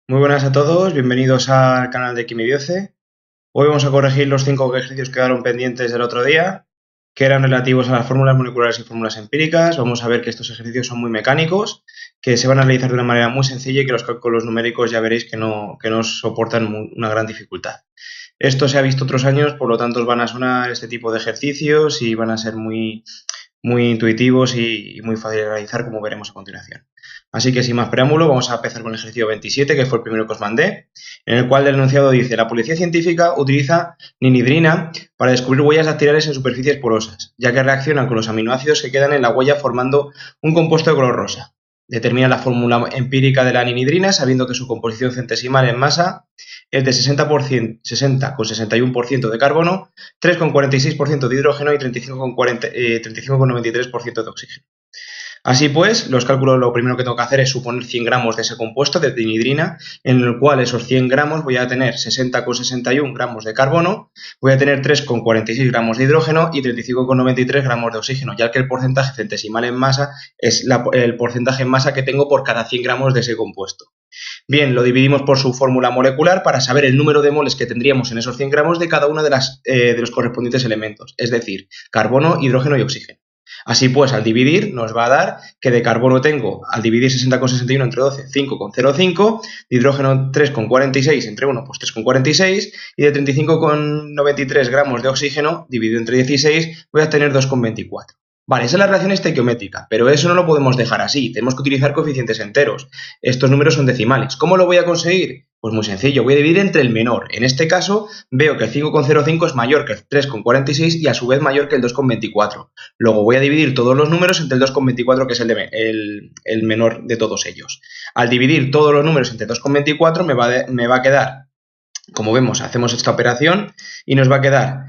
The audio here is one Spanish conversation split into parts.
Muy buenas a todos, bienvenidos al canal de Quimibioce. Hoy vamos a corregir los 5 ejercicios que quedaron pendientes del otro día, que eran relativos a las fórmulas moleculares y fórmulas empíricas. Vamos a ver que estos ejercicios son muy mecánicos, que se van a realizar de una manera muy sencilla y que los cálculos numéricos ya veréis que no soportan una gran dificultad. Esto se ha visto otros años, por lo tanto os van a sonar este tipo de ejercicios y van a ser muy intuitivos y muy fáciles de realizar, como veremos a continuación. Así que sin más preámbulo, vamos a empezar con el ejercicio 27, que fue el primero que os mandé, en el cual el enunciado dice: la policía científica utiliza ninhidrina para descubrir huellas dactilares en superficies porosas, ya que reaccionan con los aminoácidos que quedan en la huella formando un compuesto de color rosa. Determina la fórmula empírica de la ninhidrina, sabiendo que su composición centesimal en masa es de 60,61% de carbono, 3,46% de hidrógeno y 35,93% de oxígeno. Así pues, los cálculos, lo primero que tengo que hacer es suponer 100 gramos de ese compuesto de dinidrina, en el cual esos 100 gramos voy a tener 60,61 gramos de carbono, voy a tener 3,46 gramos de hidrógeno y 35,93 gramos de oxígeno, ya que el porcentaje centesimal en masa es el porcentaje en masa que tengo por cada 100 gramos de ese compuesto. Bien, lo dividimos por su fórmula molecular para saber el número de moles que tendríamos en esos 100 gramos de cada uno de los correspondientes elementos, es decir, carbono, hidrógeno y oxígeno. Así pues, al dividir, nos va a dar que de carbono tengo, al dividir 60,61 entre 12, 5,05, de hidrógeno 3,46 entre 1, pues 3,46, y de 35,93 gramos de oxígeno, dividido entre 16, voy a tener 2,24. Vale, esa es la relación estequiométrica, pero eso no lo podemos dejar así, tenemos que utilizar coeficientes enteros. Estos números son decimales. ¿Cómo lo voy a conseguir? Pues muy sencillo, voy a dividir entre el menor. En este caso, veo que el 5,05 es mayor que el 3,46 y a su vez mayor que el 2,24. Luego voy a dividir todos los números entre el 2,24, que es el menor de todos ellos. Al dividir todos los números entre 2,24 me va a quedar, como vemos, hacemos esta operación y nos va a quedar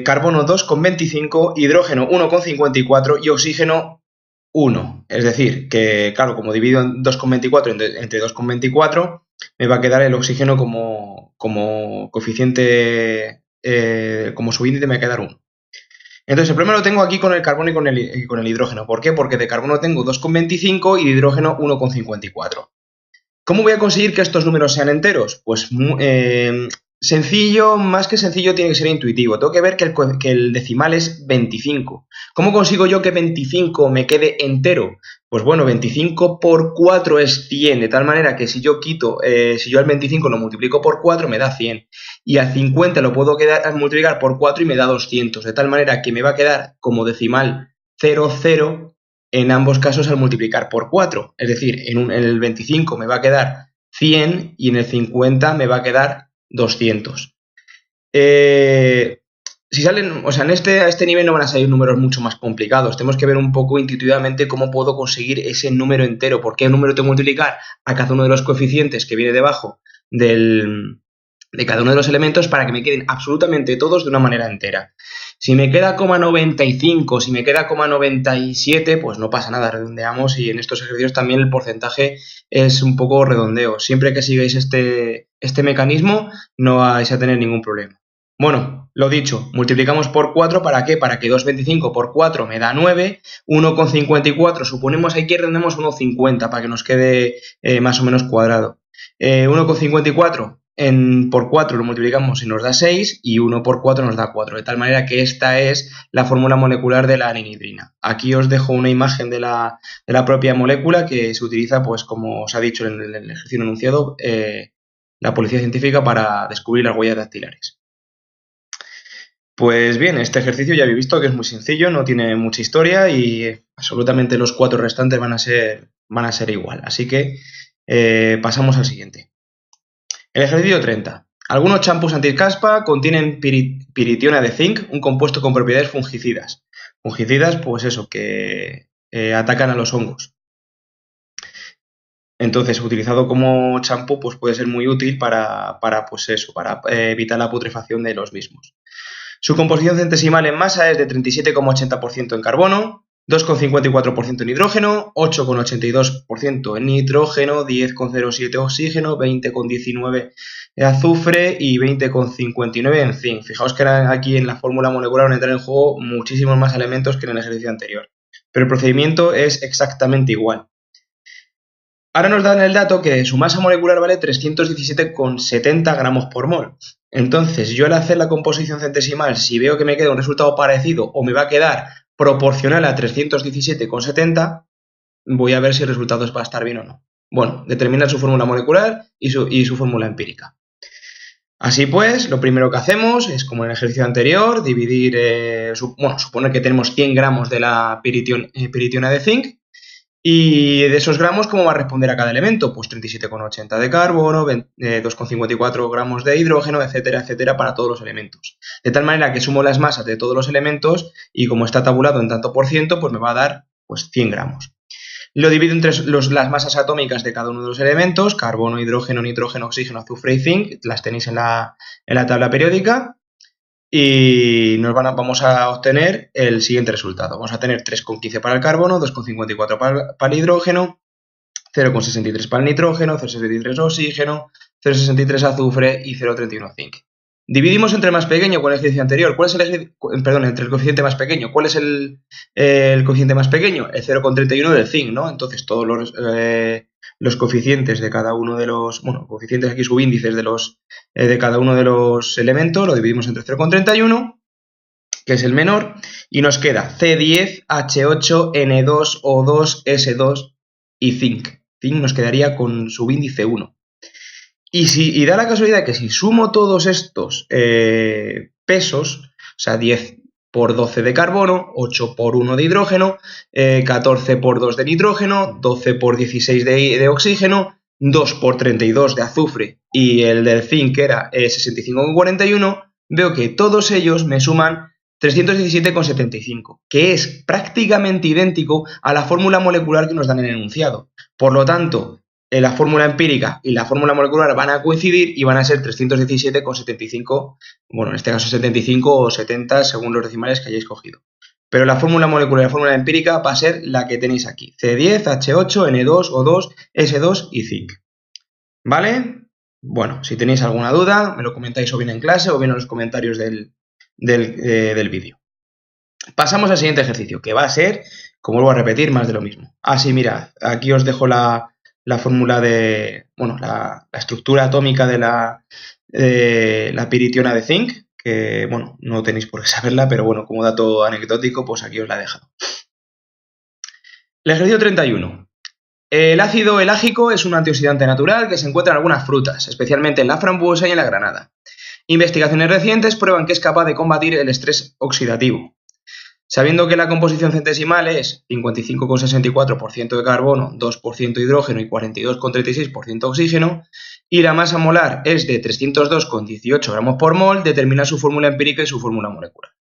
carbono 2,25, hidrógeno 1,54 y oxígeno 1. Es decir, que claro, como divido en 2,24 entre 2,24, me va a quedar el oxígeno como coeficiente, como subíndice me va a quedar 1. Entonces, el problema lo tengo aquí con el carbono y con el hidrógeno. ¿Por qué? Porque de carbono tengo 2,25 y de hidrógeno 1,54. ¿Cómo voy a conseguir que estos números sean enteros? Pues sencillo, más que sencillo, tiene que ser intuitivo. Tengo que ver que el decimal es 25. ¿Cómo consigo yo que 25 me quede entero? Pues bueno, 25 por 4 es 100, de tal manera que si yo al 25 lo multiplico por 4 me da 100. Y al 50 lo puedo multiplicar por 4 y me da 200, de tal manera que me va a quedar como decimal 00 en ambos casos al multiplicar por 4. Es decir, en el 25 me va a quedar 100 y en el 50 me va a quedar 200. Si salen, o sea, a este nivel no van a salir números mucho más complicados. Tenemos que ver un poco intuitivamente cómo puedo conseguir ese número entero. ¿Por qué número tengo que multiplicar a cada uno de los coeficientes que viene debajo de cada uno de los elementos para que me queden absolutamente todos de una manera entera? Si me queda 0,95, si me queda 0,97, pues no pasa nada, redondeamos, y en estos ejercicios también el porcentaje es un poco redondeo. Siempre que sigáis este mecanismo no vais a tener ningún problema. Bueno, lo dicho, multiplicamos por 4, ¿para qué? Para que 2,25 por 4 me da 9, 1,54, suponemos aquí redondeamos 1,50 para que nos quede más o menos cuadrado. 1,54 por 4 lo multiplicamos y nos da 6 y 1 por 4 nos da 4, de tal manera que esta es la fórmula molecular de la ninhidrina. Aquí os dejo una imagen de la propia molécula que se utiliza, pues como os ha dicho en el ejercicio enunciado, la policía científica para descubrir las huellas dactilares. Pues bien, este ejercicio ya habéis visto que es muy sencillo, no tiene mucha historia y absolutamente los 4 restantes van a ser igual. Así que pasamos al siguiente. El ejercicio 30. Algunos champús anticaspa contienen piritiona de zinc, un compuesto con propiedades fungicidas. Fungicidas, pues eso, que atacan a los hongos. Entonces, utilizado como champú, pues puede ser muy útil para evitar la putrefacción de los mismos. Su composición centesimal en masa es de 37,80% en carbono, 2,54% en hidrógeno, 8,82% en nitrógeno, 10,07 oxígeno, 20,19 azufre y 20,59 en zinc. Fijaos que aquí en la fórmula molecular van a entrar en juego muchísimos más elementos que en el ejercicio anterior, pero el procedimiento es exactamente igual. Ahora nos dan el dato que su masa molecular vale 317,70 gramos por mol. Entonces, yo al hacer la composición centesimal, si veo que me queda un resultado parecido o me va a quedar proporcional a 317,70, voy a ver si el resultado va a estar bien o no. Bueno, determinar su fórmula molecular y su fórmula empírica. Así pues, lo primero que hacemos es, como en el ejercicio anterior, dividir, suponer que tenemos 100 gramos de la piritiona de zinc, y de esos gramos, ¿cómo va a responder a cada elemento? Pues 37,80 de carbono, 2,54 gramos de hidrógeno, etcétera, etcétera, para todos los elementos. De tal manera que sumo las masas de todos los elementos y como está tabulado en tanto por ciento, pues me va a dar pues 100 gramos. Lo divido entre las masas atómicas de cada uno de los elementos, carbono, hidrógeno, nitrógeno, oxígeno, azufre y zinc, las tenéis en la tabla periódica, y vamos a obtener el siguiente resultado. Vamos a tener 3,15 para el carbono, 2,54 para el hidrógeno, 0,63 para el nitrógeno, 0,63 oxígeno, 0,63 azufre y 0,31 zinc. Dividimos entre el más pequeño con el ejercicio anterior. ¿Cuál es entre el coeficiente más pequeño? ¿Cuál es el coeficiente más pequeño? El 0,31 del zinc, ¿no? Entonces todos los coeficientes de cada uno de los, coeficientes aquí subíndices de cada uno de los elementos lo dividimos entre 0,31, que es el menor, y nos queda C10, H8, N2, O2, S2 y zinc. Zinc nos quedaría con subíndice 1. Y da la casualidad que si sumo todos estos pesos, o sea, 10 por 12 de carbono, 8 por 1 de hidrógeno, 14 por 2 de nitrógeno, 12 por 16 de oxígeno, 2 por 32 de azufre y el del zinc que era 65,41, veo que todos ellos me suman 317,75, que es prácticamente idéntico a la fórmula molecular que nos dan en el enunciado. Por lo tanto, la fórmula empírica y la fórmula molecular van a coincidir y van a ser 317,75, bueno, en este caso 75 o 70 según los decimales que hayáis cogido. Pero la fórmula molecular y la fórmula empírica va a ser la que tenéis aquí, C10, H8, N2, O2, S2 y zinc. ¿Vale? Bueno, si tenéis alguna duda, me lo comentáis o bien en clase o bien en los comentarios del vídeo. Pasamos al siguiente ejercicio, que va a ser, como vuelvo a repetir, más de lo mismo. Así, mirad, aquí os dejo la fórmula la estructura atómica de la piritiona de zinc, que, no tenéis por qué saberla, pero bueno, como dato anecdótico, pues aquí os la he dejado. El ejercicio 31. El ácido elágico es un antioxidante natural que se encuentra en algunas frutas, especialmente en la frambuesa y en la granada. Investigaciones recientes prueban que es capaz de combatir el estrés oxidativo. Sabiendo que la composición centesimal es 55,64% de carbono, 2% hidrógeno y 42,36% oxígeno, y la masa molar es de 302,18 gramos por mol, determina su fórmula empírica y su fórmula molecular.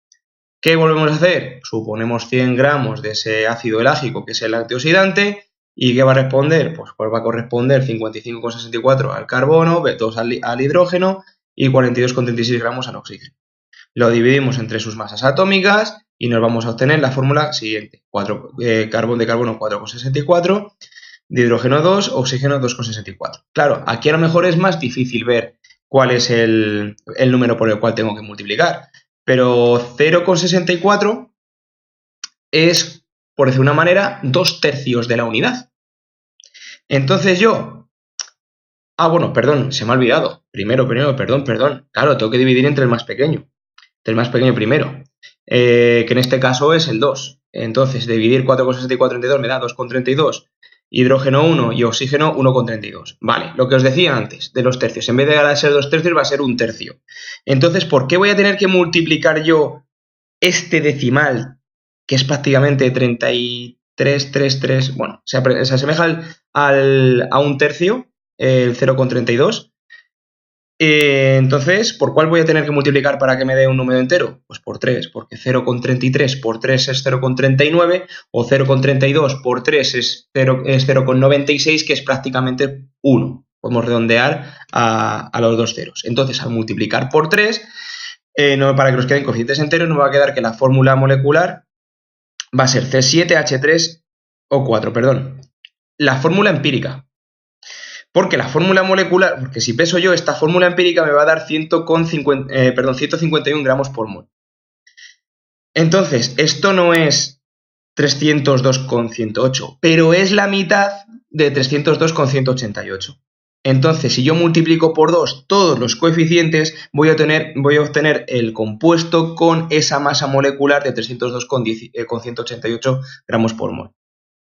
¿Qué volvemos a hacer? Suponemos 100 gramos de ese ácido elágico, que es el antioxidante, ¿y qué va a responder? Pues va a corresponder 55,64 al carbono, 2 al hidrógeno y 42,36 gramos al oxígeno. Lo dividimos entre sus masas atómicas y nos vamos a obtener la fórmula siguiente. Carbón de carbono 4,64, de hidrógeno 2, oxígeno 2,64. Claro, aquí a lo mejor es más difícil ver cuál es el número por el cual tengo que multiplicar, pero 0,64 es, por decir una manera, 2/3 de la unidad. Entonces yo... perdón, se me ha olvidado. Perdón. Claro, tengo que dividir entre el más pequeño. Del más pequeño primero, que en este caso es el 2. Entonces, dividir 4,64 entre 2 me da 2,32, hidrógeno 1 y oxígeno 1,32. Vale, lo que os decía antes, de los tercios. En vez de ser 2/3 va a ser 1/3. Entonces, ¿por qué voy a tener que multiplicar yo este decimal, que es prácticamente 33,33? Bueno, se asemeja a 1/3, el 0,32. Entonces, ¿por cuál voy a tener que multiplicar para que me dé un número entero? Pues por 3, porque 0,33 por 3 es 0,39 o 0,32 por 3 es 0,96, que es prácticamente 1. Podemos redondear a los dos ceros. Entonces, al multiplicar por 3, para que nos queden coeficientes enteros, nos va a quedar que la fórmula molecular va a ser C7H3O4, perdón. La fórmula empírica. Porque la fórmula molecular, porque si peso yo, esta fórmula empírica me va a dar 151 gramos por mol. Entonces, esto no es 302,108, pero es la mitad de 302,188. Entonces, si yo multiplico por 2 todos los coeficientes, voy a obtener el compuesto con esa masa molecular de 302,188 gramos por mol.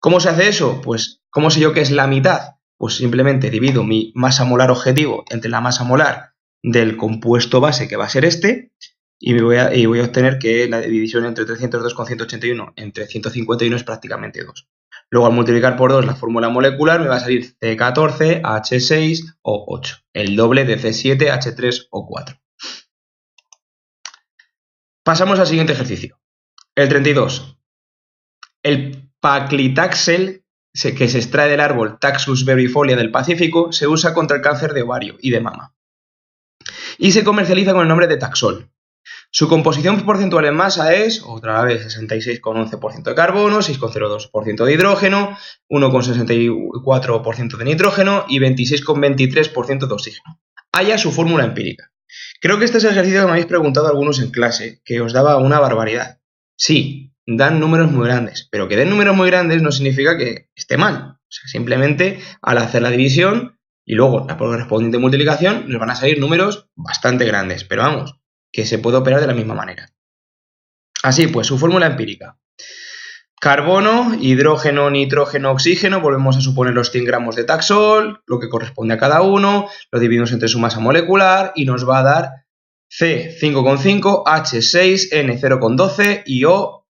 ¿Cómo se hace eso? Pues, ¿cómo sé yo que es la mitad? Pues simplemente divido mi masa molar objetivo entre la masa molar del compuesto base, que va a ser este, y voy a obtener que la división entre 302,181 entre 151 es prácticamente 2. Luego, al multiplicar por 2 la fórmula molecular, me va a salir C14, H6 o 8, el doble de C7, H3 o 4. Pasamos al siguiente ejercicio. El 32. El paclitaxel, que se extrae del árbol Taxus verbifolia del Pacífico, se usa contra el cáncer de ovario y de mama. Y se comercializa con el nombre de Taxol. Su composición porcentual en masa es, otra vez, 66,11% de carbono, 6,02% de hidrógeno, 1,64% de nitrógeno y 26,23% de oxígeno. Haya su fórmula empírica. Creo que este es el ejercicio que me habéis preguntado algunos en clase, que os daba una barbaridad. Sí, dan números muy grandes, pero que den números muy grandes no significa que esté mal. O sea, simplemente al hacer la división y luego la correspondiente multiplicación nos van a salir números bastante grandes, pero vamos, que se puede operar de la misma manera. Así pues, su fórmula empírica. Carbono, hidrógeno, nitrógeno, oxígeno, volvemos a suponer los 100 gramos de Taxol, lo que corresponde a cada uno, lo dividimos entre su masa molecular y nos va a dar C5,5, H6, N0,12 y O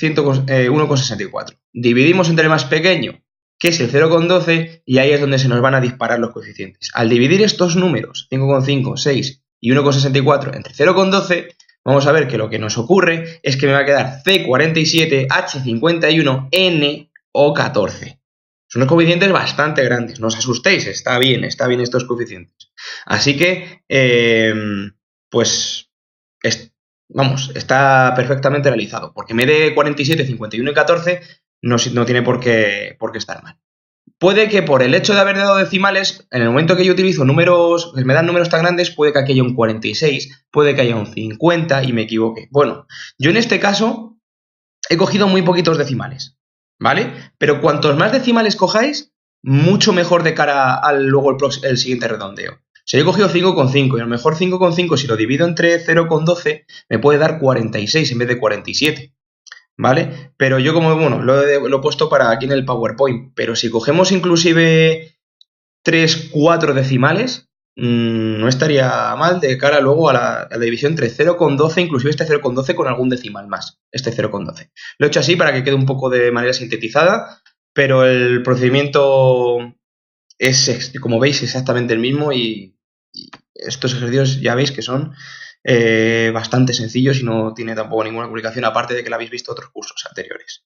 1,64. Dividimos entre el más pequeño, que es el 0,12, y ahí es donde se nos van a disparar los coeficientes. Al dividir estos números, 5,5, 6 y 1,64 entre 0,12, vamos a ver que lo que nos ocurre es que me va a quedar C47, H51, N o 14. Son unos coeficientes bastante grandes, no os asustéis, está bien estos coeficientes. Así que, pues, está perfectamente realizado, porque me dé 47, 51 y 14 no tiene por qué estar mal. Puede que por el hecho de haber dado decimales, en el momento que yo utilizo números, me dan números tan grandes, puede que aquí haya un 46, puede que haya un 50 y me equivoque. Bueno, yo en este caso he cogido muy poquitos decimales, ¿vale? Pero cuantos más decimales cojáis, mucho mejor de cara al luego el siguiente redondeo. O sea, yo he cogido 5,5 y a lo mejor 5,5 si lo divido entre 0,12 me puede dar 46 en vez de 47. ¿Vale? Pero yo lo he puesto para aquí en el PowerPoint, pero si cogemos inclusive 3, 4 decimales, no estaría mal de cara luego a la división entre 0,12, inclusive este 0,12 con algún decimal más, este 0,12. Lo he hecho así para que quede un poco de manera sintetizada, pero el procedimiento es, como veis, exactamente el mismo y estos ejercicios ya veis que son bastante sencillos y no tiene tampoco ninguna complicación, aparte de que lo habéis visto otros cursos anteriores.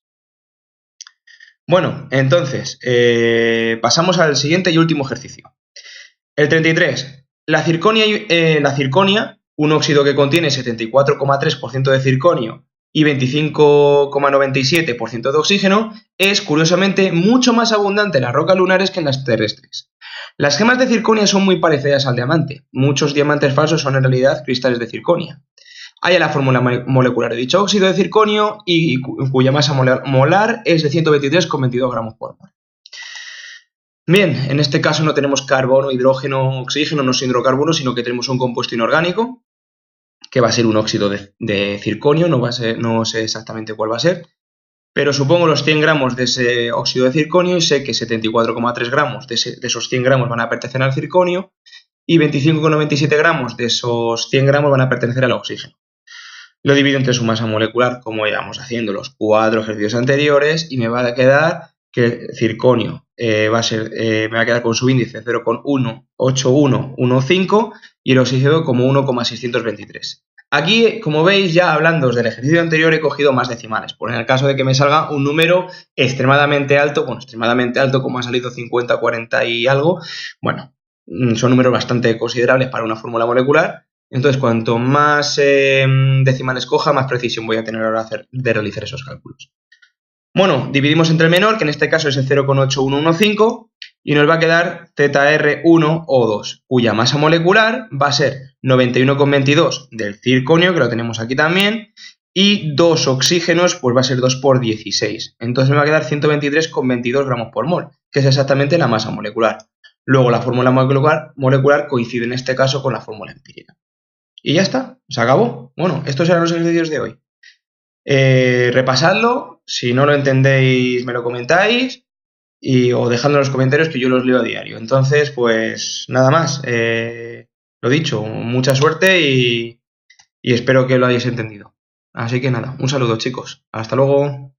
Bueno, entonces, pasamos al siguiente y último ejercicio. El 33. La circonia, un óxido que contiene 74,3% de circonio y 25,97% de oxígeno, es curiosamente mucho más abundante en las rocas lunares que en las terrestres. Las gemas de circonia son muy parecidas al diamante. Muchos diamantes falsos son en realidad cristales de circonia. Hay la fórmula molecular de dicho óxido de circonio y cuya masa molar es de 123,22 gramos por mol. Bien, en este caso no tenemos carbono, hidrógeno, oxígeno, no es hidrocarbono, sino que tenemos un compuesto inorgánico que va a ser un óxido de circonio, no sé exactamente cuál va a ser. Pero supongo los 100 gramos de ese óxido de circonio y sé que 74,3 gramos de esos 100 gramos van a pertenecer al circonio y 25,97 gramos de esos 100 gramos van a pertenecer al oxígeno. Lo divido entre su masa molecular, como íbamos haciendo los 4 ejercicios anteriores, y me va a quedar que el circonio me va a quedar con su índice 0,18115 y el oxígeno como 1,623. Aquí, como veis, ya hablando del ejercicio anterior, he cogido más decimales, por en el caso de que me salga un número extremadamente alto, como ha salido 50, 40 y algo, bueno, son números bastante considerables para una fórmula molecular. Entonces, cuanto más decimales coja, más precisión voy a tener a la hora de realizar esos cálculos. Bueno, dividimos entre el menor, que en este caso es el 0,8115, y nos va a quedar ZR1O2, cuya masa molecular va a ser 91,22 del circonio, que lo tenemos aquí también, y 2 oxígenos, pues va a ser 2 por 16. Entonces me va a quedar 123,22 gramos por mol, que es exactamente la masa molecular. Luego la fórmula molecular coincide en este caso con la fórmula empírica. Y ya está, se acabó. Bueno, estos eran los ejercicios de hoy. Repasadlo, si no lo entendéis me lo comentáis o dejadlo en los comentarios que yo los leo a diario. Entonces, pues nada más. Lo dicho, mucha suerte y espero que lo hayáis entendido. Así que nada, un saludo chicos. Hasta luego.